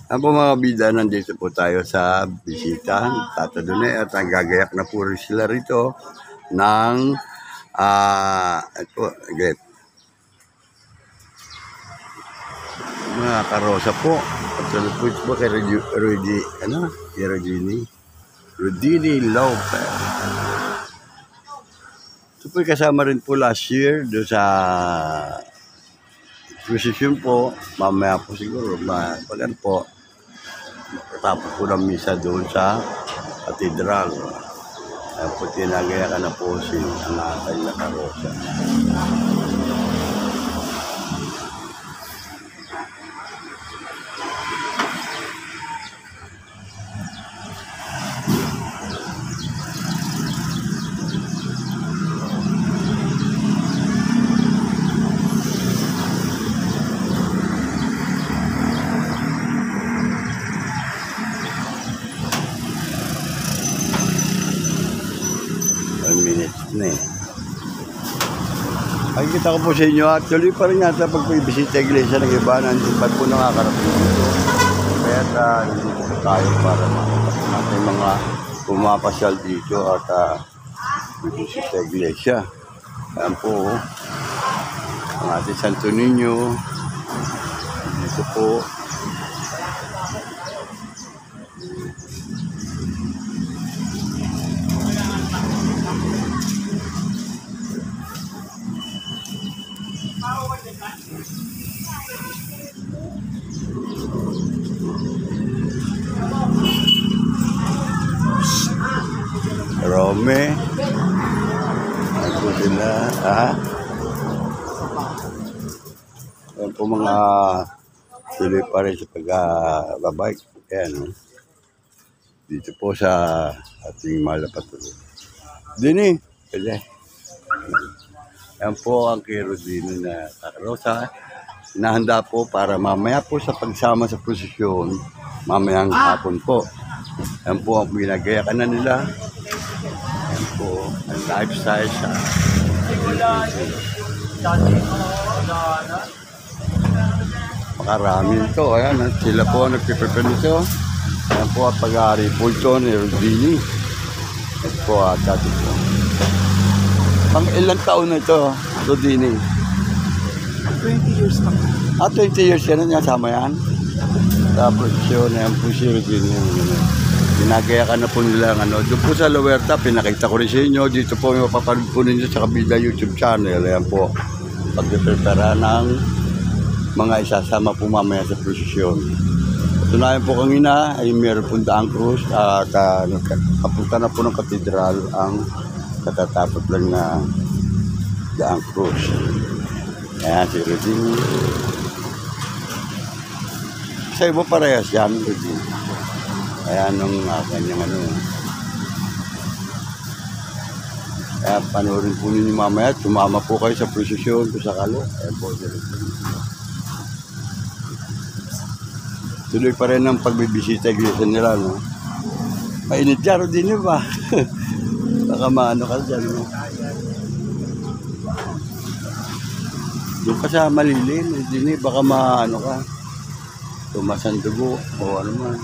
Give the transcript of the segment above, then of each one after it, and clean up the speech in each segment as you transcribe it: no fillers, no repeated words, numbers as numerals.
Ang po mga bida, nandito po tayo sa bisita, Tata Dune, at nagagayak na po rin sila rito ng ito, again, mga karosa po. At salupos po kay Rudini Lopez. Ito po kasama rin po last year doon sa posisyon po. Mamaya po siguro, pag ano po, tapos po ng misa doon sa katedral. Ayan po, tinagayakan na po ang atay na karosa. Minutes na eh. Nakikita ko po sa inyo at tuloy pa rin yata pag bisita iglesia ng iba, nandun pa po nakakarating dito. Kaya nandito po tayo para makita natin mga pumapasyal dito at bisita iglesia. Ayan po ang ating Santo Niño. Dito po. Rome. Ako sila. Ayan po mga tuloy pa rin sa pag-babike. Ayan. Dito po sa ating mahal na patuloy. Dini. Ayan po ang kay Rodino na karosa. Hinahanda po para mamaya po sa pagsama sa prosesyon, mamayang hapon po. Ayan po ang pinagayakan na nila. Ayan po ang lifestyle sa makarami ito. Ayan, sila po nagpiprepare nito. Ayan po ang pag-aari Pulso ni Rodini. Ayan po at dati po. Pang ilang taon na ito, Rodini? 20 years na. 20 years yan na niya, sama yan. Tapos yun, yan po si Rodini. Ginagayakan na po nila. Doon po sa Luerta, pinakita ko rin sa inyo. Dito po yung mapapanood po ninyo sa Kabida YouTube channel. Ayan po, pagpiprepara ng mga isasama po mamaya sa prosesyon. Tunayan po kanina ay meron po Daang Cruz at kapunta na po ng katedral ang katatapos lang na Daang Cruz. Ayan si Rodini. Sa iba parehas yan, Rodini. Ayan nung kanyang Kaya panoorin po ninyo mamaya. Sumama po kayo sa prosesyon kung sakali. Ayan po si Rodini. Tuloy pa rin ang pagbibisita iglesia nila, no? Mainit dyan, Rodini ba? Baka maano ka dyan, no? Doon ka sa malilim, Rodini, baka maano ka. Tumasan dugo o ano man.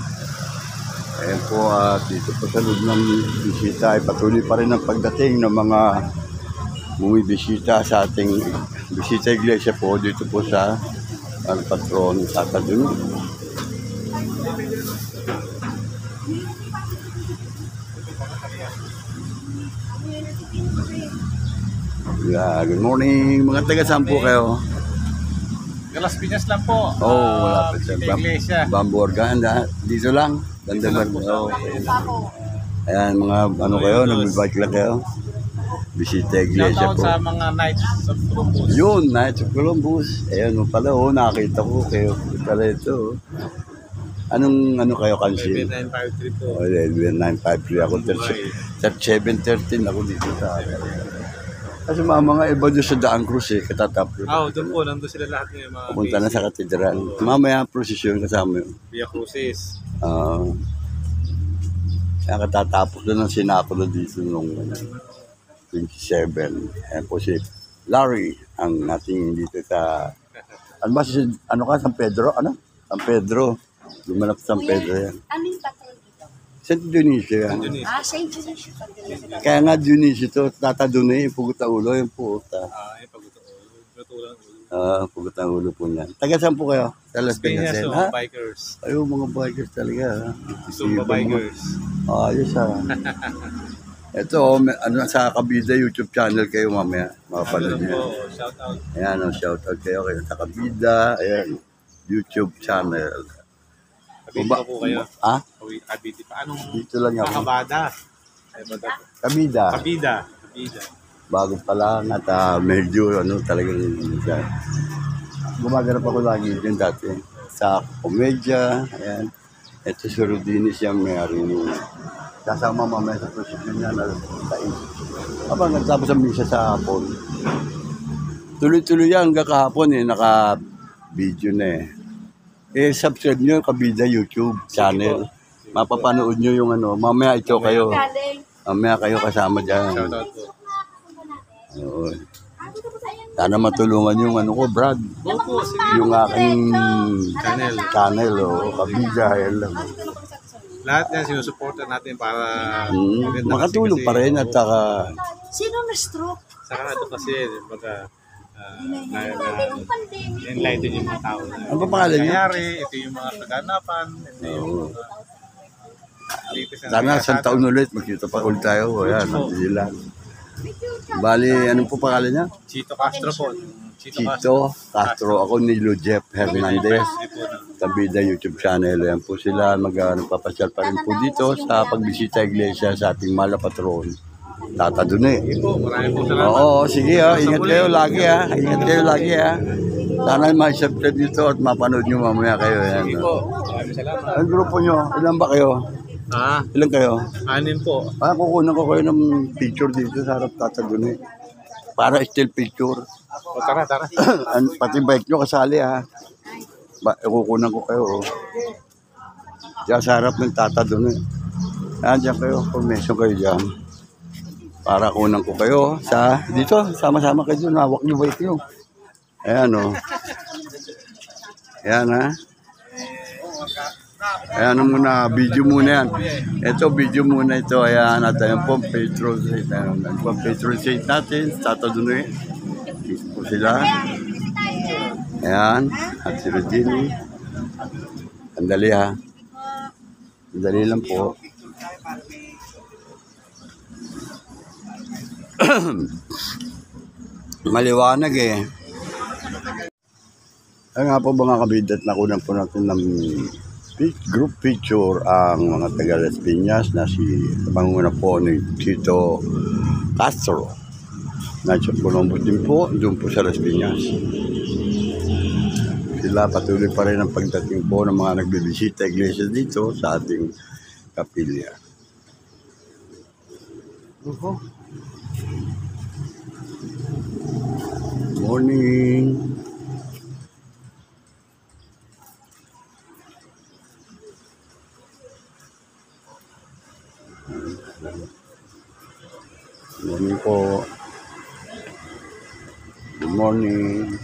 Ayan po, dito po sa loob ng bisita ay patuloy pa rin ang pagdating ng mga bumibisita sa ating bisita iglesia po dito po sa patron Tata Dune. Yeah, good morning. Mga taga saan po kayo? Las Piñas lang po. Wala pa siya. Iglesia. Bamborgan, dito lang. Ganda. Ayan, mga kayo, nag-bike lang kayo. Bisita iglesia Shoutout po. sa mga Knights of Columbus. Yun, Knights of Columbus. Ayan pala, nakakita ko kayo. Pala ito. Anong kayo kansin? 953 po. 953 ako. 713 ako dito sa kasi mga iba doon sa Daang Cruz katatapos. Doon po. Nandun sila lahat ng mga Pupunta na sa katedral. Mamaya prosesyon kasama yun. Via Crucis. Kaya katatapos na ng sinako na dito noong 27. Ayan po si Larry, ang nating dito sa... Ano ba si... Ano ka? San Pedro? San Pedro. Lumalap sa San Pedro yan. Ano yung patron dito? St. Dionisio yan. Dionisio. St. Dionisio pag Kaya nga Dionisio to, tatadunay yung pugot ng ulo, yung puta. Yung pagtutulang ulo. Pugot ng ulo po niyan. Taga saan po kayo? Sa Las Piñas, Piñas, ha? bikers. Ayun, mga bikers talaga, ha? Zumba bikers. Ayos, ha? Ito, sa Kabida YouTube channel kayo mamaya. Mapapanood Ano niyo. po, shout out. Ayan, shoutout kayo sa Kabida. Ayan, YouTube channel. Kabiti pa po kayo. Ha? Kabiti pa. Anong Dito lang ako. kakabada? Kabida. Kabida. Kabida. Bago pa lang at medyo talagang gumaganap ako lagi din dati sa komedya. Ayan. Ito si Rudinis yung may-ari niya. Kasama mamaya sa prosesyon niya na tain. Habang nagtapos ang misa sa hapon. Tuloy-tuloy yan hanggang kahapon naka-video na subscribe nyo yung Kabida YouTube channel. Mapapanood nyo yung mamaya ito kayo. galing. Mamaya kayo kasama dyan. Shout out po. Oo. Sana matulungan yung ko, Brad. Opo, sige. Yung aking channel, Kabida. Yan lang. Lahat yan sinusuportan natin para Makatulong pa rin at saka Sino na-stroke? saka ano kasi, baga, enlighten yung mga tao. ano pa pangalan niya? Nangyari, ito yung mga kaganapan, ito yung mga latest na Sana nangyari sa isang taon ulit, magkita pa ulit tayo. Ayan, hindi lang. Bali, anong po pangalan niya? Chito Castro po. Chito Castro. Ako ni Jeff Hernandez. Kabida YouTube channel. Ayan po sila. Nagpapasyal pa rin po dito sa pagbisita iglesia sa ating malapatron. Tata Dune. Po, maraming po salamat. Oo, sige ha. Ingat kayo lagi ha. Ingat kayo lagi ha. Sana ma-subscribe dito at mapanood nyo mamaya kayo. Ayan. Sige po, maraming salamat. Ang grupo nyo, ilan ba kayo? Ilan kayo? 6 po. Kukunan ko kayo ng picture dito sa harap Tata Dune. Para still picture. O, tara. Pati bike nyo kasali ha. Kukunan ko kayo. Diyan sa harap ng Tata Dune. Diyan kayo. Formation kayo dyan. Para kunan ko kayo sa dito, sama-sama kayo doon, hawak niyo bike niyo. Ayan Ayan ha. Ayan muna, video muna yan. Ito, video muna ito. Ayan, at ayan po, patron saint. Ayan po, patron saint natin. Tata Dune. Dito po sila. Ayan, at si Regine. Andali ha. Andali lang po. Maliwanag Ay nga po mga kabidat, nakunan po natin ng group picture ang mga taga Las Piñas na si panguna po ni Chito Castro. Nasa Colombo din po, doon po sa Las Piñas. Sila patuloy pa rin ang pagdating po ng mga nagbibisita iglesia dito sa ating kapilya. Morning. Morning po. Good morning.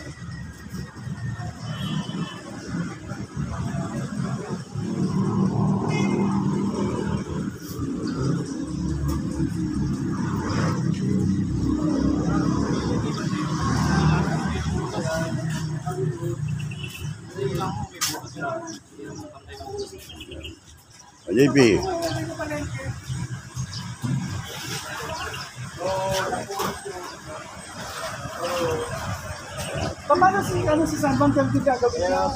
JP. Paano si Sambang Kalki gagawin niya?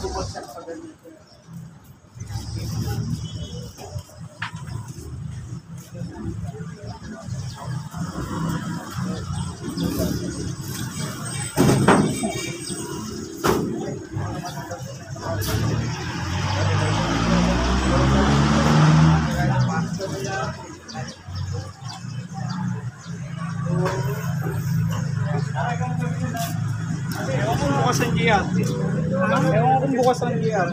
Ewan kung bukas ang GR. Ewan kung bukas ang GR.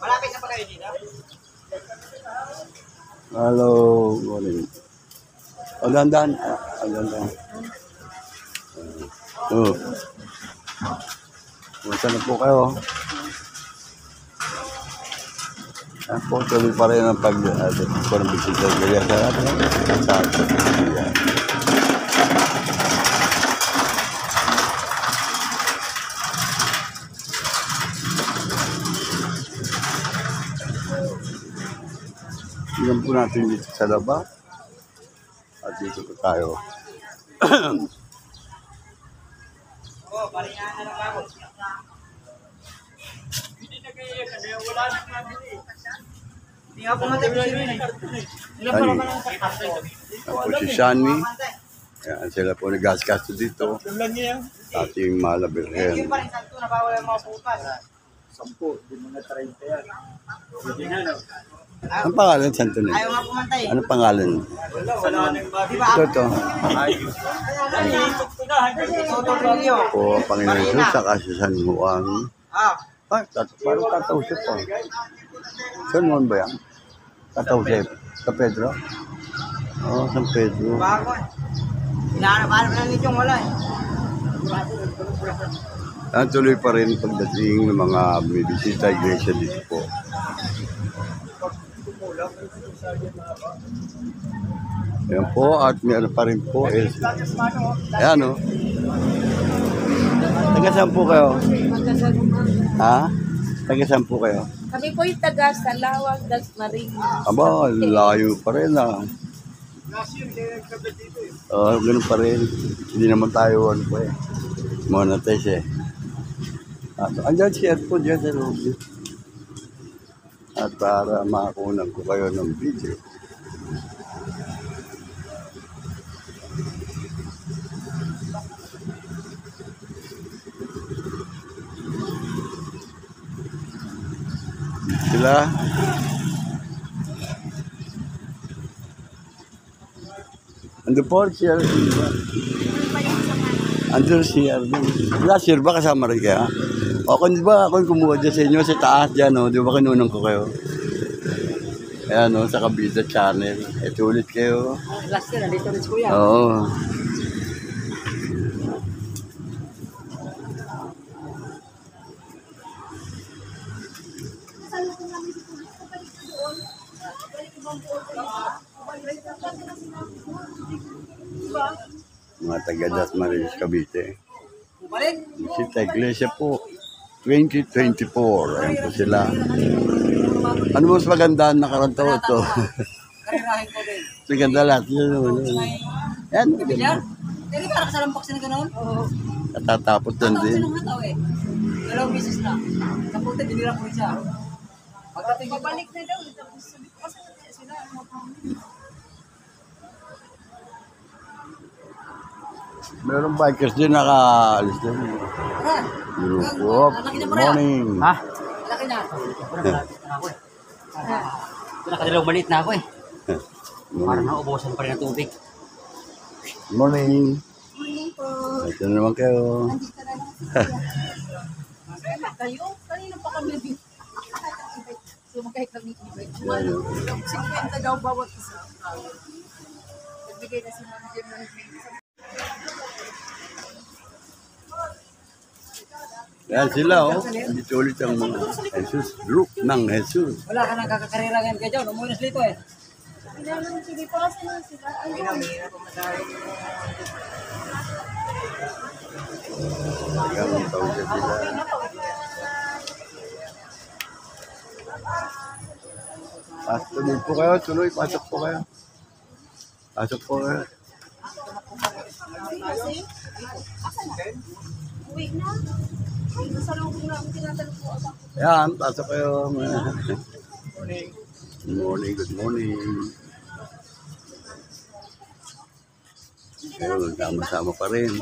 Malapit na pa kayo dito? Hello, morning. O, dandan. O, dandan. Oo. Kumusta na po kayo? Yan po, tuloy pa rin ang ko ng bisita. Kaya sa atin. Sa atin. Tingnan po natin dito sa labas. At dito po tayo. Oh, paringan na lang ako. Hindi na kayo kasi wala nang mabili. Hindi nga pumatay ko sila eh. Ilan pa naman ang sakto? Yan po si Shani. Yan sila po nag-gaskasto dito. Yung lang niya. Ating malabirhen. Yung pa rin santo na bawal ang mga putas. 10, hindi mo na 30 yan. Hindi na no. Anong pangalan, Santo Niño? Ayaw nga pumantay. Anong pangalan? Wala nang mabili. Ito. Iniisip ko na. Soto Rilio. Po, Panginoon Jesus, saka si San Juan. Ah, Parang Tatausip po. San Juan ba yan? Tatausip. Sa Pedro? Oo, San Pedro. bago eh. Hinahanap-hanap na nityong wala eh. Tuloy pa rin pagdating ng mga bumibisita iglesia dito po. Ayan po, at meron pa rin po is, ayan o. Taga saan po kayo? Ha? Taga saan po kayo? Kami po yung taga Salawag, Dasmariñas. Aba, layo pa rin ah. Oo, ganun pa rin. Hindi naman tayo ano po eh. Monates eh. Andyan siya po dyan sa lobby. At para makakunan ko kayo ng video. Sila. Ando po siya. Ando siya. Last year ba kasama rin kaya? O kung di ba ako yung kumuha dyan sa inyo sa taas dyan, no? Di ba kinunong ko kayo? Ayan, no? Sa Kabida Channel. Ito ulit kayo. Last year, nandito rin si Kuya. Oo. Mga taga-Dasmariñas, Cavite. Balik. Visita Iglesia po 2024. Ayan po sila. Ano mas maganda na karantaw ito? Karirahin ko din. Maganda lahat. Yan, maganda. Hindi para kasalampak sila gano'n? Oo. Katatapos doon din. hataw eh. Dalawang bisis na. Sa puti, binira ko siya. Pagdating ko, balik na daw. Tapos sabi ko kasi sila. Meron bikers din nakaalis din. Aran. Good morning. Ha? Laki na. Nakadalawang maliit na ako eh. Parang naubusan pa rin ng tubig. Morning. Morning po. Ito na naman kayo. Nandito na lang. Kayo? Kanina pa kami dito. Sumakay kami ibig. Yan, no? 50 daw bawat isa. Nagbigay na si Mama Jim ng Yan sila, oh. Dito ulit ang mga Jesus. Group ng Jesus. Wala ka nang kakakarira ngayon kaya dyan. Umuwi na dito eh. sige po, sila sila. Ayun. Yan, ang tawag niya sila. Tuloy po kayo, tuloy. Pasok po kayo. Pasok po kayo. Uwi na. Ay, nasa loob na ang tinatanong po ako. Yan, pasok kayo. Good morning, good morning. Kayo, sama-sama pa rin.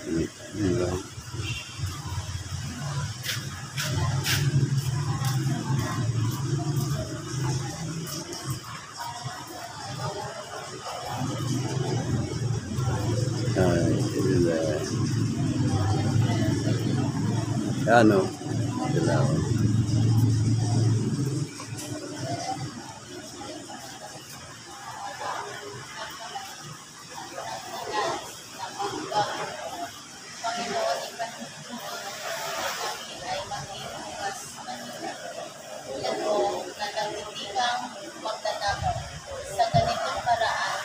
Diba? Ay, sila. Ano? Sila. Sa ganitong paraan,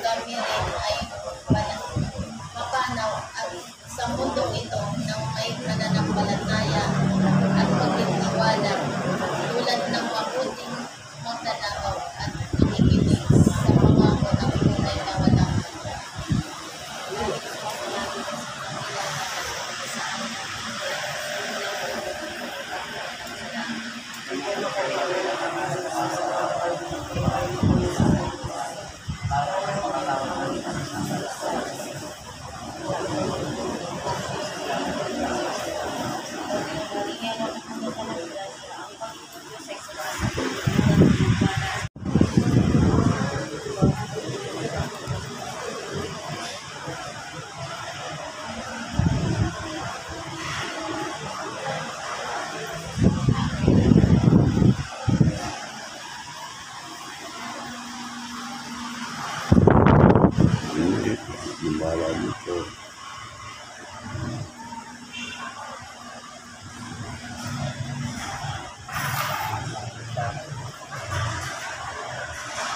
kami rin ay mapanaw at sa mundong ito ng may pananampalataya at pagtitiwala tulad ng mabuting magdanakaw at pakikinig sa pangako ng tunay na walang Gumala dito.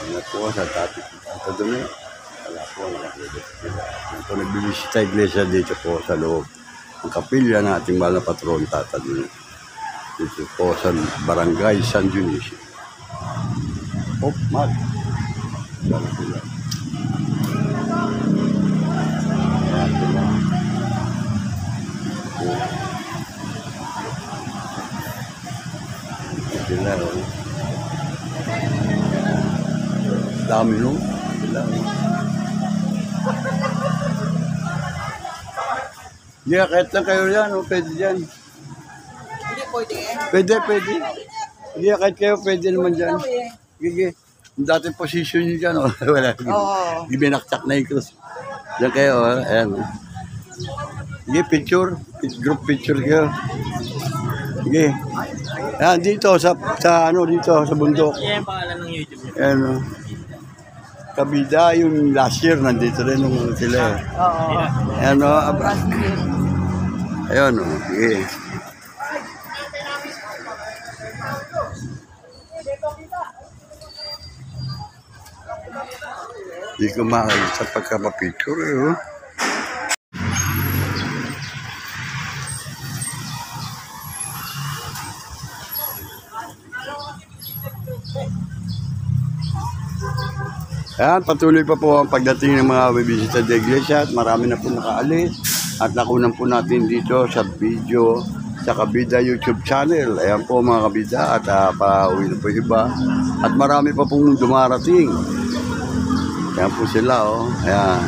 Ano po sa topic ito doon wala po ano po nagbibisita iglesia dito po sa loob ng kapilya ng ating mahal na patron Tata dito po sa Barangay San Dionisio. Oh, mag wala sila. Ayan sila. Sila oh. Dami no? Sila. Hindi, kahit lang kayo yan, o, pwede dyan. Hindi pwede eh. Pwede. Hindi, kahit kayo, pwede naman dyan. Sige. Yung dating position nyo dyan, o. Wala. Oo. Hindi, binaktak na yung cross. Diyan kayo, o. Ayan. Sige, picture. Group picture kayo. Sige. Ayan, dito, sa dito, sa bundok. Yan yung pangalan ng YouTube niyo. Ayan, o. Kabida, yung last year, nandito rin nung sila. Oo. Ayan, o. Ayan, o. Sige. Hindi ko makakalit sa pagkapapicture, eh, oh. Ayan, patuloy pa po ang pagdating ng mga bibisita de iglesia at marami na po nakaalis at nakunan po natin dito sa video sa Kabida YouTube channel. Ayan po mga kabida at pauwi na po iba at marami pa pong dumarating. Ayan po sila, oh. Ayan.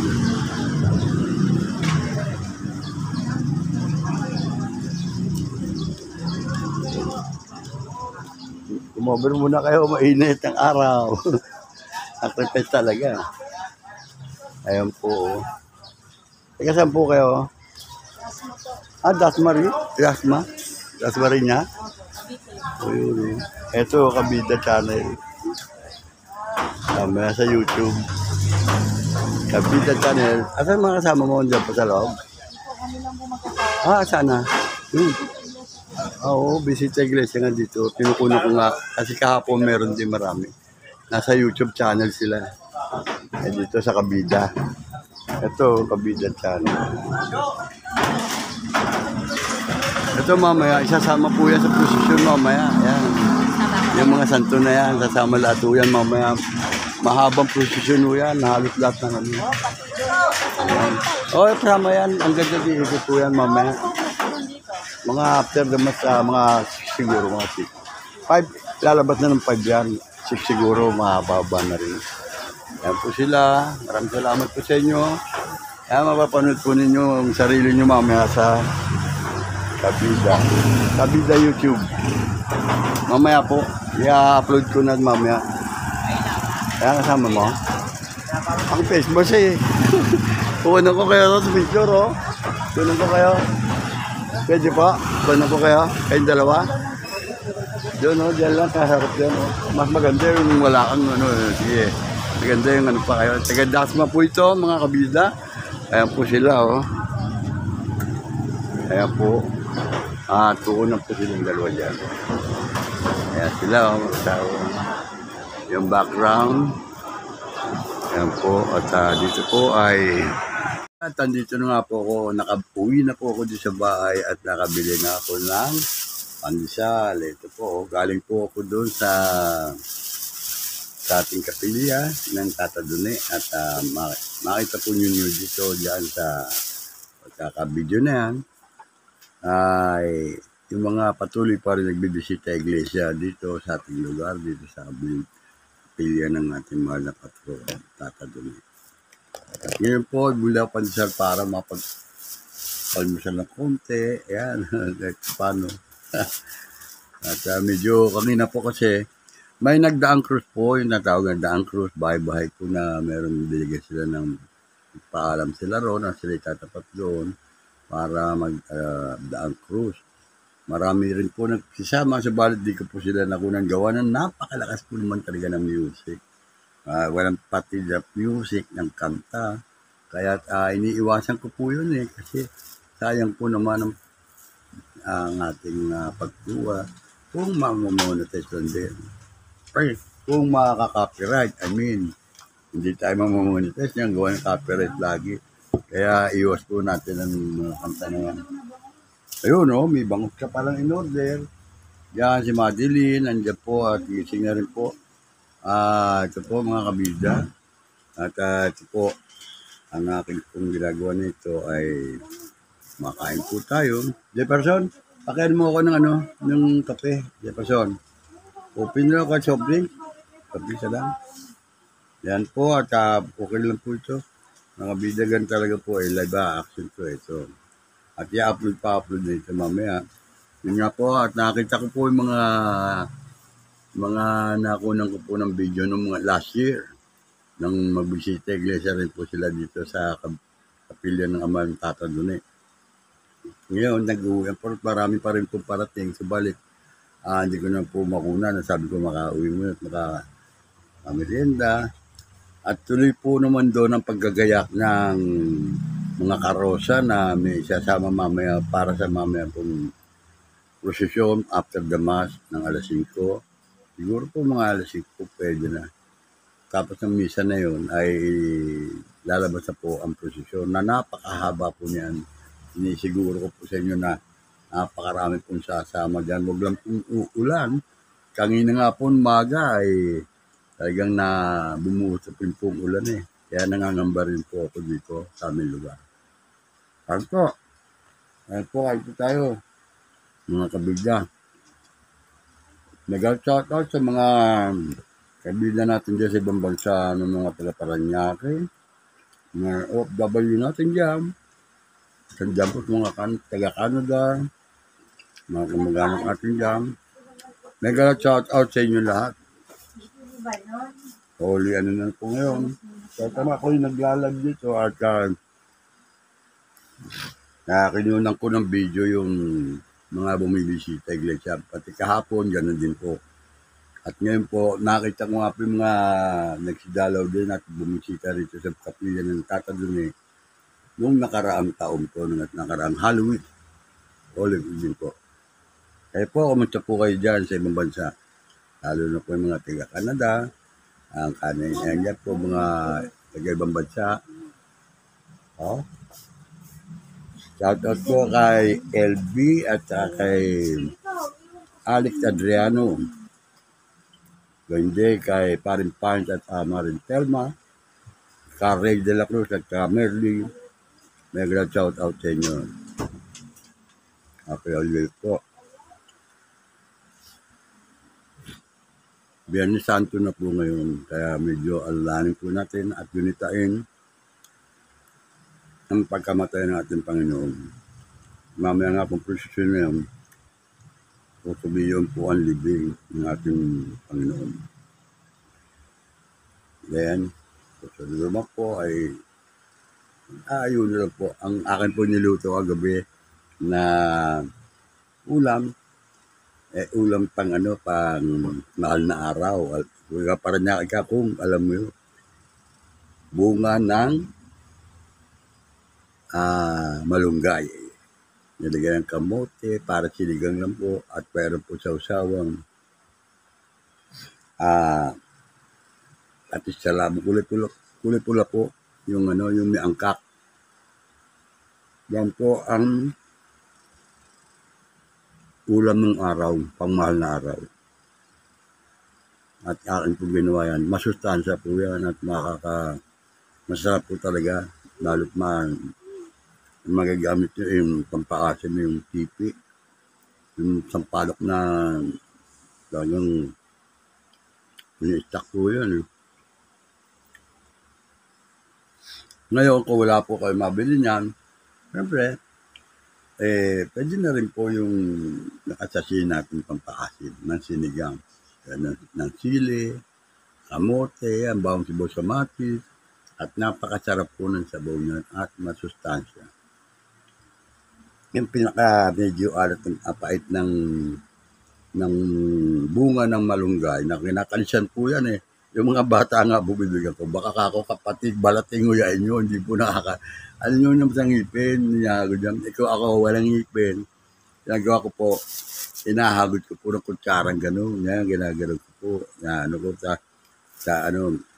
Kumover muna kayo, mainit ang araw. Sacrifice talaga. Ayan po. Teka, saan po kayo? Dasma rin? Dasma rin niya? O yun. Ito, Kabida channel. Mamaya sa YouTube. Kabida channel. Asan mga kasama mo dyan po sa loob? Sana? Oo, bisita iglesia nga dito. Pinukuno ko nga. Kasi kahapon meron din marami. Nasa YouTube channel sila. Dito sa Kabida. Ito, Kabida channel. Ito mamaya, isasama po yan sa posisyon mamaya. Ayan. Yung mga santo na yan, sasama lahat po yan mamaya. Mahabang posisyon po yan, halos lahat ng ano. Oh, kasama yan. Ang ganda dito po yan mamaya. Mga after the match, mga 6 siguro, mga 6. 5, lalabas na ng 5 yan. 6 siguro, mahaba na rin. Ayan po sila. Maraming salamat po sa inyo. Mapapanood po ninyo ang sarili nyo mamaya sa Kabida. Kabida YouTube. Mamaya po, i-upload ko na mamaya. Kaya kasama mo? Ang Facebook eh. Kukunan ko kayo sa picture, oh. Kukunan ko kayo. Pwede pa? Kukunan ko kayo? Kayong dalawa? Diyan, oh. Diyan lang, kaharap diyan, oh. Mas maganda yung wala kang, ano, sige. Maganda yung ano pa kayo. Taga-Dasma po ito, mga kabida. Ayan po sila, oh. Ayan po. Kukunan po silang dalawa dyan. Ayan sila, oh. Yung background. Ayan po. At dito po ay andito na nga po ako. Nakauwi na po ako dito sa bahay at nakabili na ako ng pandesal. Ito po. Galing po ako doon sa ating kapilya ng Tata Dune. At makita po nyo dito dyan sa pagkakabidyo na yan. Ay yung mga patuloy pa rin nagbibisita iglesia dito sa ating lugar, dito sa kapilya ng ating mahal na patron, Tata Dune. At ngayon po, mula pandesal para mapag-almusal ng konti. Ayan, paano. At medyo kanina po kasi, may nagdaang cruise po, yung natawag na daang cruise, bahay-bahay po na meron binigay sila ng paalam sila ron, na sila tatapat doon para magdaang cruise. Marami rin po nagsisama, subalit di ko po sila nakunang gawa ng napakalakas po naman talaga ng music. Walang pati na music ng kanta. Kaya iniiwasan ko po yun kasi sayang po naman ang ating pagkuha kung mamonetization din. Pero kung makaka-copyright, hindi tayo mamonetize niyan, gawa ng copyright lagi. Kaya iwas po natin ang mga kanta na yan. Ayun, may bangot ka palang in-order. Yan, si Madeline, nandiyan po at gising na rin po. Ito po mga kabida. At ito po, ang aking pong ginagawa nito ay makain po tayo. Jefferson, pakain mo ako ng kape. Jefferson, open na ako soft drink. Kape sa lang. Yan po at okay lang po ito. Mga kabida, gan talaga po live action to ito. At i-upload na ito mamaya. Yun nga po, at nakita ko po yung mga nakunan ko po ng video ng mga last year. Nang magbisita, iglesia rin po sila dito sa kapilya ng Ama ng Tata Dune. Ngayon, nag-uwi. Marami pa rin po parating. Subalit, hindi ko na po makuna. Sabi ko, makauwi mo at makamerienda. At tuloy po naman doon ang paggagayak ng mga karosa na may sasama mamaya para sa mamaya pong prosesyon after the mass ng alas 5. Siguro po mga alas 5 pwede na. Tapos ng misa na yun ay lalabas na po ang prosesyon na napakahaba po niyan. Sinisiguro ko po sa inyo na napakarami pong sasama dyan. Huwag lang pong uulan. Kanina nga po maga ay talagang bumuhos po yung ulan Kaya nangangamba rin po ako dito sa aming lugar. Ayan po, kahit tayo, mga kabigda. Nag-shoutout sa mga kabigda natin dyan sa ibang bansa ng mga taga-Paranaque, mga OFW natin dyan, dyan po mga taga-Canada, mga kamag-anak natin dyan. Nag-shoutout sa inyo lahat. Holy na po ngayon. So, tama ko yung naglalag dito at kinunan ko ng video yung mga bumibisita iglesia. Pati kahapon, ganoon din po. At ngayon po, nakita ko nga po yung mga nagsidalaw din at bumisita rito sa kapilya ng Tata Dune nung nakaraang taon po, nung nakaraang Halloween. Holy din po. Kaya po, kumunta po kayo dyan sa ibang bansa. Lalo na po yung mga taga-Canada, ang kanin po mga taga-ibang bansa. Shoutout po kay LB at kay Alex Adriano. Gande kay Parin Pines at Marin Telma. Carrey de la Cruz at Merly. May grand shoutout sa inyo. Okay, always po. Biyernes Santo na po ngayon, kaya medyo alalahanin po natin at gunitain ang pagkamatay ng ating Panginoon. Mamaya nga pong prosesyon na yan, tutubiyon po ang libing ng ating Panginoon. Then, sa naman po ay ayun na lang po. Ang akin po niluto kagabi na ulam, ulam pang pang mahal na araw. Kaya para niya kung alam mo yun, bunga ng malunggay. Nilagyan ng kamote para sinigang lang po at meron po sa usawang at salabo kulay pula po yung yung may angkak. Yan po ang ulam ng araw, pangmahal na araw. At akin po ginawa yan. Masustansya po yan at masarap po talaga. Lalo't magagamit nyo yung pampaasim yung pipi. Yung sampalok na talagang ini-stack po yan. Ngayon, kung wala po kayo mabili niyan, siyempre, pwede na rin po yung nakasasin natin pampaasim ng sinigang. Ng sili, kamote, ang bawang sibaw kamatis, at napakasarap po ng sabaw niyan at masustansya. Yung medyo alat ng apait ng bunga ng malunggay na kinakalisan po yan Yung mga bata nga bumibigyan ko, baka kako kapatid, balating nguyain nyo, hindi po ano nyo naman sa ngipin, ikaw ako walang ngipin. Ginagawa ko po, inahagod ko po ng kutsarang gano'n, ginagano ko po,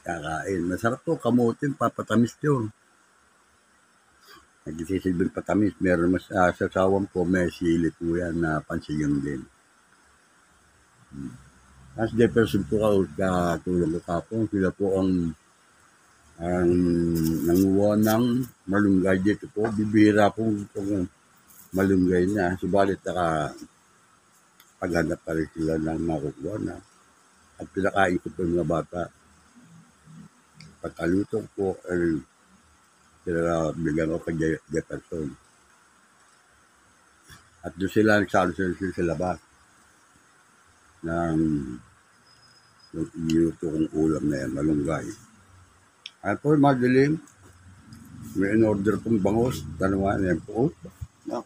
kakain. Masarap po, kamutin, papatamis yun. Nagsisilbing patamis, meron sa sawang po, may sili po yan na pansigang din. As Jefferson po katulong ko kapong, sila po ang nanguha ng malunggay dito po. Bibihira po itong malunggay na. Subalit paghanap pa rin sila ng makukuha na. At pinakain ko po yung mga bata. Pagkaluto po, sila bigyan ko kay Jefferson. At doon sila nagsalo-salo sa labas ng ginuto kong ulam na yan, malunggay. At po, madilim, may in-order pong bangos, tanawan yan po.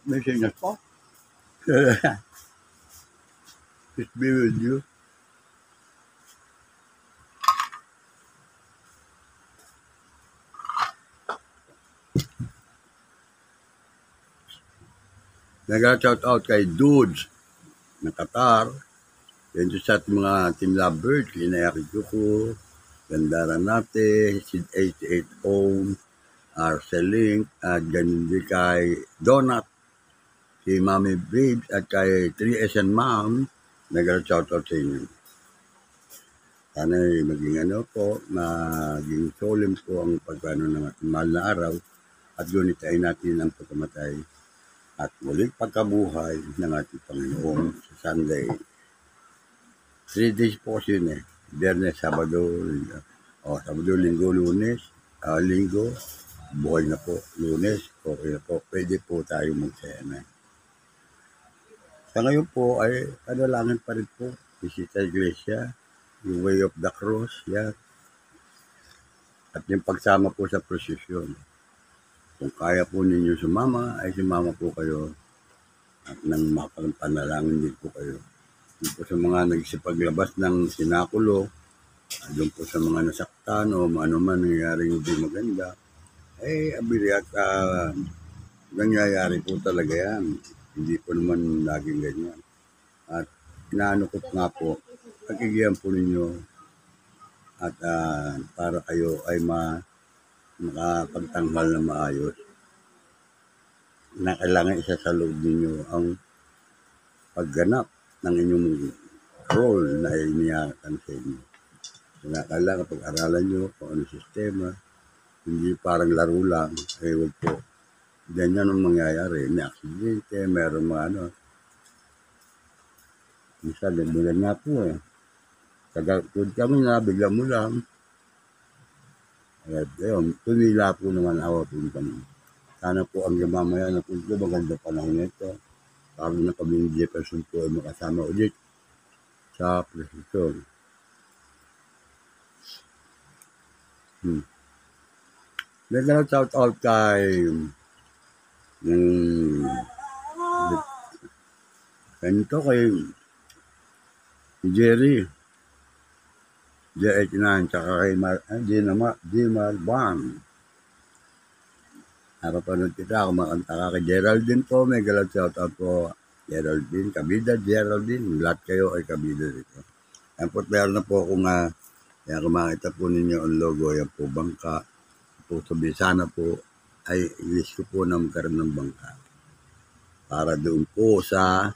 May sinyas po. Peace be with you. Nag-shout out kay Dudes ng Qatar. Yan sa ating mga team lovers, Linayaki Juko, Gandara Nate, Sid 880, Arcelink, at ganun din kay Donut, si Mami Babes, at kay 3SN Mom, nag-shoutout sa inyo. Sana maging maging solemn po ang pagpano ng ating mahal na araw at gunitain natin ang pagkamatay at muling pagkabuhay ng ating Panginoon sa Sunday. 3 days po yun Biyernes, Sabado, Linggo, Lunes, Linggo, buhay na po, Lunes, okay na po, pwede po tayo magsaya na. Sa ngayon po ay panalangin pa rin po, bisita iglesia, yung way of the cross, yan. At yung pagsama po sa prosesyon. Kung kaya po ninyo sumama, ay sumama po kayo at nang mapagpanalangin din po kayo. Doon po sa mga nagsipaglabas ng sinakulo, doon po sa mga nasaktan o ano man nangyayaring hindi maganda, abili at nangyayari po talaga yan. Hindi po naman laging ganyan. At inaano ko nga po, pagigihan po ninyo at para kayo ay makapagtanghal na maayos. Na kailangan isa sa loob ninyo ang pagganap ng inyong role na iniyakan sa inyo. Kailangan pag-aralan nyo kung ano sistema, hindi parang laro lang, huwag po. Ganyan ang mangyayari. May aksidente, meron mga minsan, nagbulan nga po Kung kami na, bigla mo lang. At yun, tumila po naman ako kami. Sana po ang mamaya na po ito, maganda panahon nito. Para na kami ni Jefferson po ay makasama ulit sa prosesyon. Nagkaroon shout out kay ganito kay Jerry J89 tsaka kay Jimar Bang. Napapanood kita, kumakanta ka kay Geraldine po, may galang shout out po. Geraldine, kabida, Geraldine, lahat kayo ay kabida dito. Yan po, meron na po kung kaya kung makita po ninyo ang logo, yan po, bangka. Po, sabi, sana po ay wish ko po na magkaroon ng bangka. Para doon po sa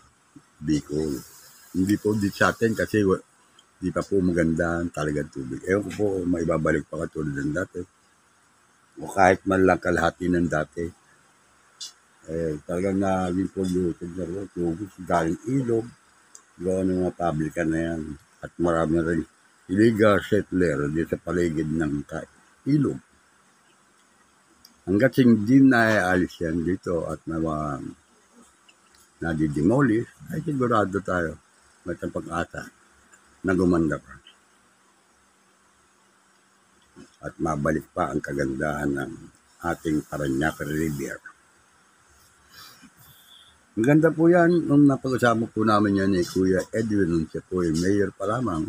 Bicol. Hindi po dito sa atin kasi di pa po maganda talagang tubig. Ewan ko po, maibabalik pa katulad ng dati. O kahit man lang kalahati ng dati. Talagang naging polluted na rin. Tubig, galing ilog. Gawa ng mga pabrika na yan. At marami rin illegal settler dito sa paligid ng ilog. Hanggat hindi na-aalis yan dito at nadidemolish, ay sigurado tayo. May pag-asa na gumanda pa. At mabalik pa ang kagandahan ng ating Parañaque River. Maganda po yan. Nung napag-usama po namin yan ni Kuya Edwin, nung siya po yung mayor pa lamang.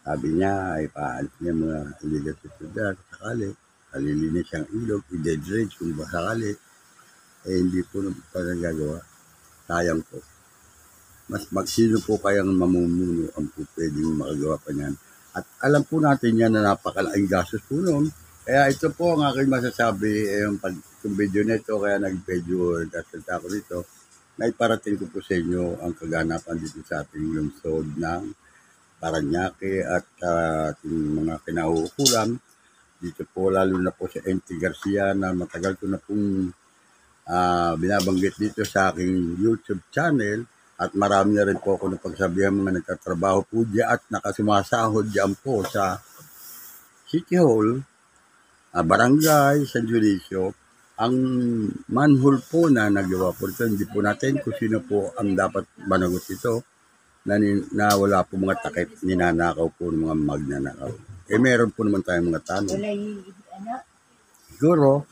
Sabi niya ay paalis niya mga illegal settler sakali. Kalilinis siyang ilog, i-dedrage kung ba sakali. Hindi po pa nagagawa. Sayang po. Mas magsino po kayang mamumuno ang po pwedeng makagawa pa niyan. At alam po natin yan na napakalaking gastos po noon. Kaya ito po ang aking masasabi, yung video nito, kaya nag-video nagsasalita ko dito, na iparating ko po sa inyo ang kaganapan dito sa ating lungsod ng Parañaque at ating mga kinauukulan. Dito po lalo na po sa NT Garcia na matagal ko na pong binabanggit dito sa aking YouTube channel. At marami na rin po ako napagsabihan mga nagtatrabaho po diyan at nakasumasahod diyan po sa City Hall, Barangay, San Dionisio. Ang manhole po na nagawa po ito, hindi po natin kung sino po ang dapat managot ito na wala po mga takip, ninanakaw po ng mga magnanakaw. Meron po naman tayong mga tanong. Siguro,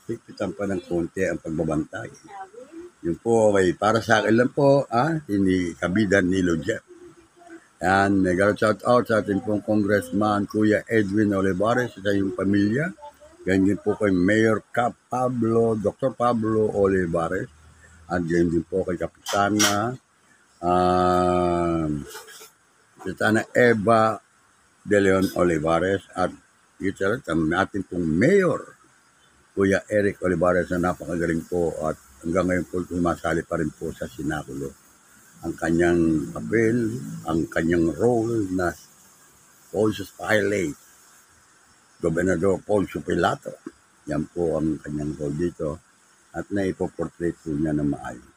higpitan pa ng konti ang pagbabantay. Yun po, okay. Para sa akin lang po, hindi kabidan ni Jeff. And shout out sa ating pong Congressman Kuya Edwin Olivares sa iyong pamilya. Ganyan po kay Mayor Dr. Pablo Olivares. At ganyan din po kay Kapitana Eva De Leon Olivares. At ito ang ating pong Mayor Kuya Eric Olivares na napakagaling po at hanggang ngayon po sumasali pa rin po sa Sinakulo. Ang kanyang papel, ang kanyang role na Pontius Pilate, Gobernador Poncio Pilato. Yan po ang kanyang role dito at naipoportrait po niya na maayos.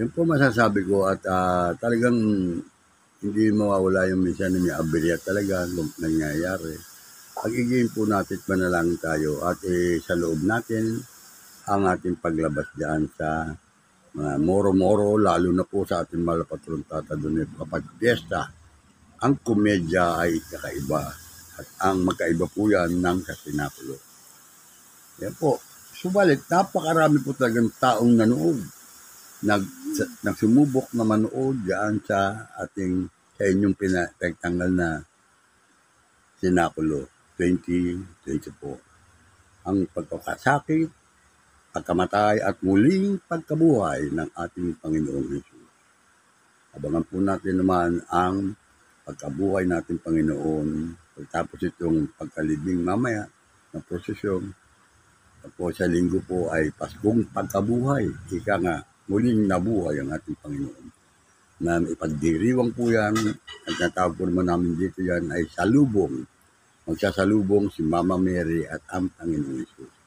Yan po masasabi ko at talagang hindi mawawala yung minsan na may aberya talaga kung nangyayari. Pag-igayin po natin manalangin tayo at sa loob natin ang ating paglabas dyan sa mga moro-moro, lalo na po sa ating malapatron tatadunit kapag fiesta. Ang komedya ay kakaiba at ang magkaiba po yan ng Sinakulo. Yan po. Subalit, napakarami po talagang taong nanood. Nagsumubok na manood dyan sa inyong pinagtanggal na Sinakulo 2024. Ang pagkakasakit, pagkamatay at muling pagkabuhay ng ating Panginoong Hesus. Abangan po natin naman ang pagkabuhay natin Panginoon pagtapos itong pagkalibing mamaya ng prosesyon. Tapos sa linggo po ay Paskong Pagkabuhay. Ika nga, muling nabuhay ang ating Panginoon. Na ipagdiriwang po yan, at natawag po naman namin dito yan ay salubong. Magsasalubong si Mama Mary at ang Panginoong Hesus.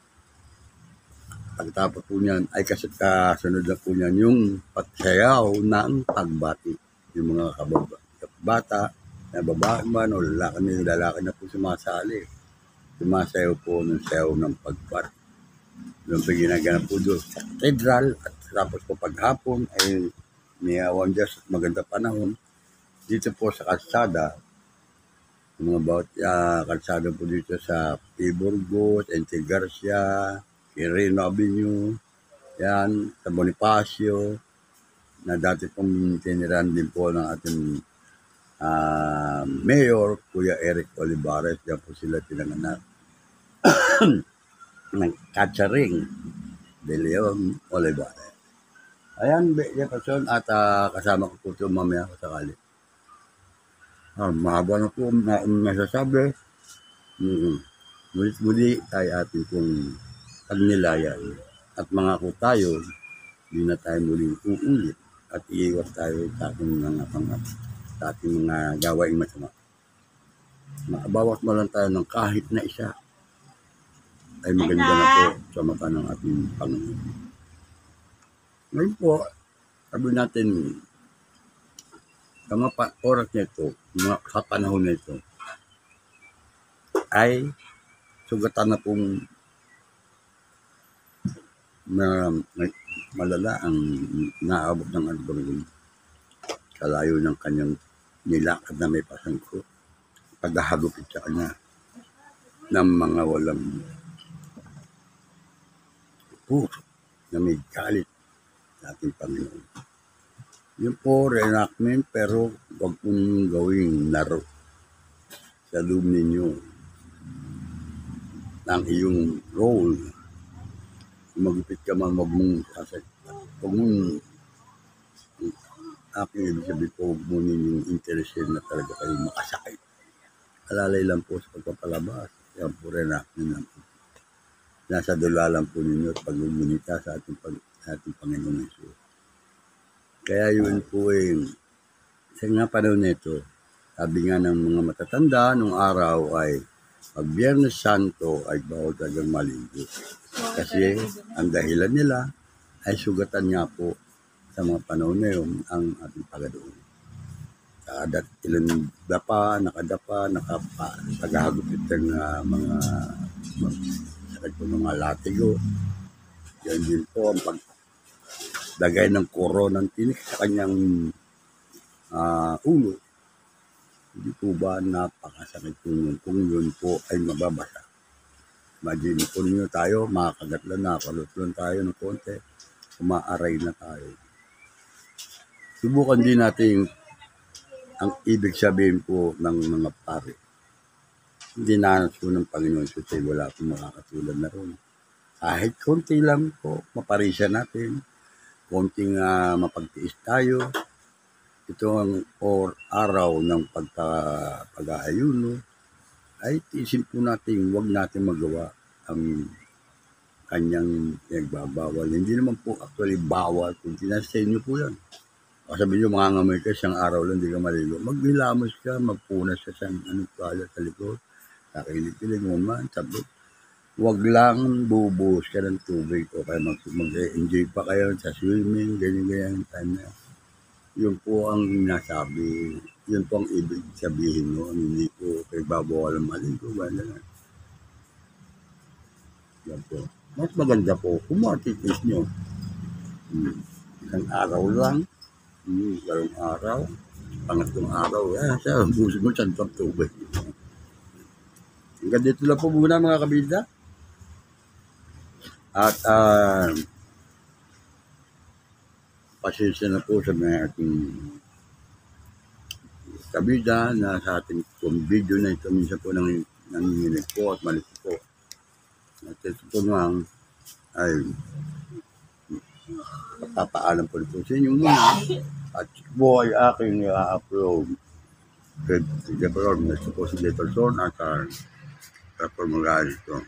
Pagtapos po niyan ay kasunod na po niyan yung pagsayaw ng pagbati. Yung mga kabata na babae man o lalaki na po sumasali. sumasayaw po ng sayaw ng pagpar. Doon po ginaganap po doon sa cathedral at tapos po paghapon ay may awang Diyos at maganda panahon. Dito po sa kalsada, mga bawat kalsada po dito sa P. Burgos, N.T. Garcia, Quirino Avenue, yan, sa Bonifacio, na dati pong tiniran din po ng ating Mayor, Kuya Eric Olivares. Yan po sila tinanganak ng Catcharing de Leon Olivares. Ayan, Jefferson, at kasama ko po ito mamaya sakali. Mahaba na po na nasasabi. Muli ay ating pong pagnilayan. At mga ko tayo, hindi na tayo muling uulit at iiwas tayo sa ating mga gawaing masama. Makabawas mo lang tayo ng kahit na isa ay maganda na po sa mata ng ating Panginoon. Ngayon po, sabi natin, sa mga oras nito, sa panahon nito, ay sugatan na pong malala ang naabot ng algorithm kalayo ng kanyang nilakad na may pasangko, paghahagupit sa kanya ng mga walang puso na may galit sa ating Panginoon. Yun po, reenactment, pero huwag pong gawing laro sa loob ninyo ng iyong role. Magupit ka man, huwag mong aking ibig sabihin po, huwag mo ninyong interesin na talaga kayo makasakit. Alalay lang po sa pagpapalabas. Yan po reenactment lang po. Nasa dula lang po ninyo at pag-umunita sa ating Panginoon Jesus. Kaya yun po sa nga panahon nito, sabi nga ng mga matatanda, nung araw ay pag Biyernes Santo ay bawal talagang maligo. Kasi ang dahilan nila ay sugatan nga po sa mga panahon na yun ang ating Panginoon. Ilan nakadapa, paghahagupit ng mga mga latigo. Yan din po ang paglagay ng koro ng tinik sa kanyang ulo. Hindi po ba napakasakit po yun kung yun po ay mababasa. Imagine po ninyo tayo, makakagat lang na, palutlan tayo ng konti, umaaray na tayo. Subukan din natin ang ibig sabihin po ng mga pare. Dinanas po ng Panginoon Diyos ay wala pong makakatulad na ron. Kahit konti lang po, maparisa natin, konting mapagtiis tayo. Ito ang araw ng pag-aayuno, ay tiisin po natin, huwag natin magawa ang kanyang pinagbabawal. Hindi naman po actually bawal, kung tinasa inyo po yan. Sabi nyo, mga ngamoy ka, isang araw lang, hindi ka maligo. Maghilamos ka, magpunas ka sa kala sa likod. Nakilig-kilig mo man, sabi, huwag lang bubuhos ka ng tubig o kaya mag-enjoy pa kayo sa swimming, ganyan-ganyan time na. Yun po ang nasabi, yun po ang ibig sabihin no, hindi po pagbabawal ang maligo, ganyan. Yan po. Mas maganda po, kung matitis nyo, isang araw lang, dalawang araw, pangatlong araw, siya, buso mo siyang tubig. Hanggang dito lang po muna mga kabida. At pasensya na po sa mga ating kabida na sa ating video na ito. Minsan po nanginginig po at malit po. At ito po naman ay papaalam po ito sa inyo muna. At po ay aking upload. Ito po si Jefferson at Rapper Morales ito.